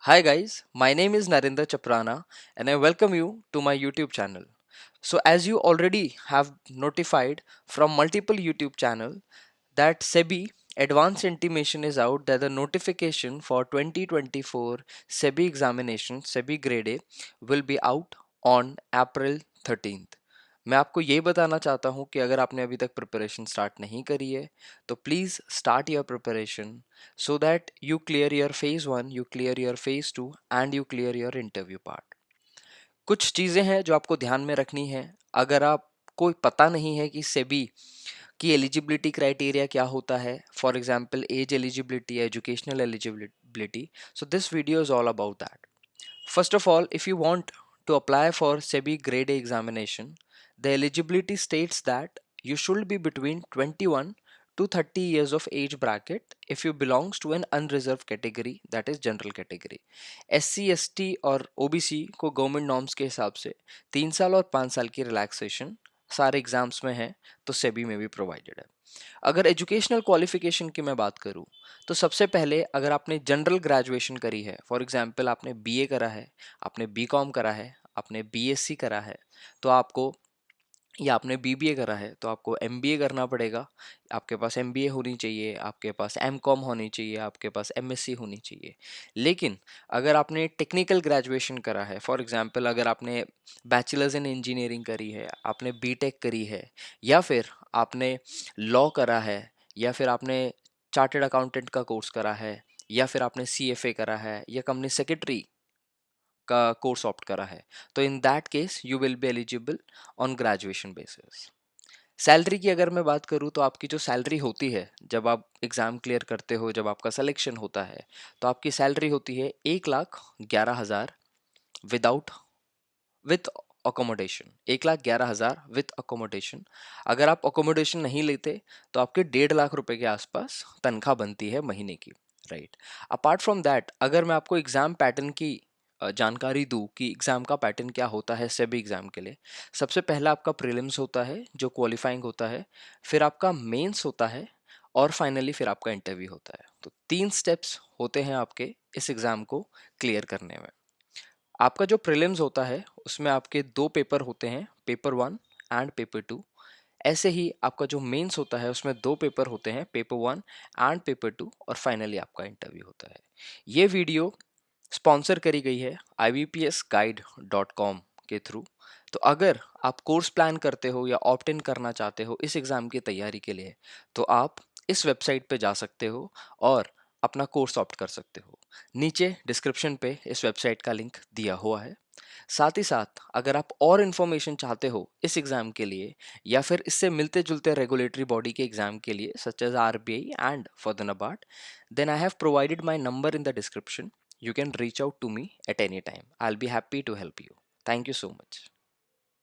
Hi guys, my name is Narendra Chaprana and I welcome you to my YouTube channel. So as you already have notified from multiple YouTube channel that SEBI advance intimation is out that the notification for 2024 SEBI examination SEBI grade A will be out on April 13th. मैं आपको ये बताना चाहता हूँ कि अगर आपने अभी तक प्रिपरेशन स्टार्ट नहीं करी है तो please start your preparation so that you clear your phase 1, you clear your phase 2 and you clear your interview part. कुछ चीज़ें हैं जो आपको ध्यान में रखनी है अगर आपको पता नहीं है कि सेबी की एलिजिबिलिटी क्राइटेरिया क्या होता है, for example as eligibility, educational eligibility, so this video is all about that. First of all, if you want to apply for SEBI Grade A examination, the eligibility states that you should be between 21 to 30 years of age bracket if you belongs to an unreserved category, that is general category. SC ST और OBC को government norms के हिसाब से 3 साल और 5 साल की relaxation सारे एग्जाम्स में है, तो सेबी में भी प्रोवाइडेड है. अगर एजुकेशनल क्वालिफिकेशन की मैं बात करूं तो सबसे पहले अगर आपने जनरल ग्रेजुएशन करी है, फॉर एग्जांपल आपने बीए करा है, आपने बीकॉम करा है, आपने बीएससी करा है, तो आपको, या आपने बीबीए करा है तो आपको एमबीए करना पड़ेगा. आपके पास एमबीए होनी चाहिए, आपके पास एमकॉम होनी चाहिए, आपके पास एमएससी होनी चाहिए. लेकिन अगर आपने टेक्निकल ग्रेजुएशन करा है, फॉर एग्जांपल अगर आपने बैचलर्स इन इंजीनियरिंग करी है, आपने बीटेक करी है, या फिर आपने लॉ करा है, या फिर आपने चार्टर्ड अकाउंटेंट का कोर्स करा है, या फिर आपने सीएफए करा है, या कंपनी सेक्रेटरी का कोर्स ऑप्ट करा है, तो in that case you will be eligible on graduation basis. Salary की अगर मैं बात करूं तो आपकी जो सैलरी होती है जब आप एग्ज़ाम क्लियर करते हो, जब आपका सिलेक्शन होता है, तो आपकी सैलरी होती है 1,11,000 without with accommodation. 1,11,000 with accommodation. अगर आप अकोमोडेशन नहीं लेते तो आपके 1,50,000 रुपए के आसपास तनख्वाह बनती है महीने की, राइट. अपार्ट फ्रॉम दैट, अगर मैं आपको एग्ज़ाम पैटर्न की जानकारी दूं कि एग्ज़ाम का पैटर्न क्या होता है सेबी एग्ज़ाम के लिए, सबसे पहला आपका प्रीलिम्स होता है जो क्वालिफाइंग होता है, फिर आपका मेंस होता है, और फाइनली फिर आपका इंटरव्यू होता है. तो 3 स्टेप्स होते हैं आपके इस एग्ज़ाम को क्लियर करने में. आपका जो प्रीलिम्स होता है उसमें आपके 2 पेपर होते हैं, पेपर 1 एंड पेपर 2. ऐसे ही आपका जो मेंस होता है उसमें 2 पेपर होते हैं, पेपर 1 एंड पेपर 2, और फाइनली आपका इंटरव्यू होता है. ये वीडियो स्पॉन्सर करी गई है ibpsguide.com के थ्रू. तो अगर आप कोर्स प्लान करते हो या ऑप्ट इन करना चाहते हो इस एग्ज़ाम की तैयारी के लिए, तो आप इस वेबसाइट पे जा सकते हो और अपना कोर्स ऑप्ट कर सकते हो. नीचे डिस्क्रिप्शन पे इस वेबसाइट का लिंक दिया हुआ है. साथ ही साथ अगर आप और इन्फॉर्मेशन चाहते हो इस एग्ज़ाम के लिए, या फिर इससे मिलते जुलते रेगुलेटरी बॉडी के एग्ज़ाम के लिए such as RBI and for the NABARD, then I have provided my number in the description. You can reach out to me at any time. I'll be happy to help you. Thank you so much.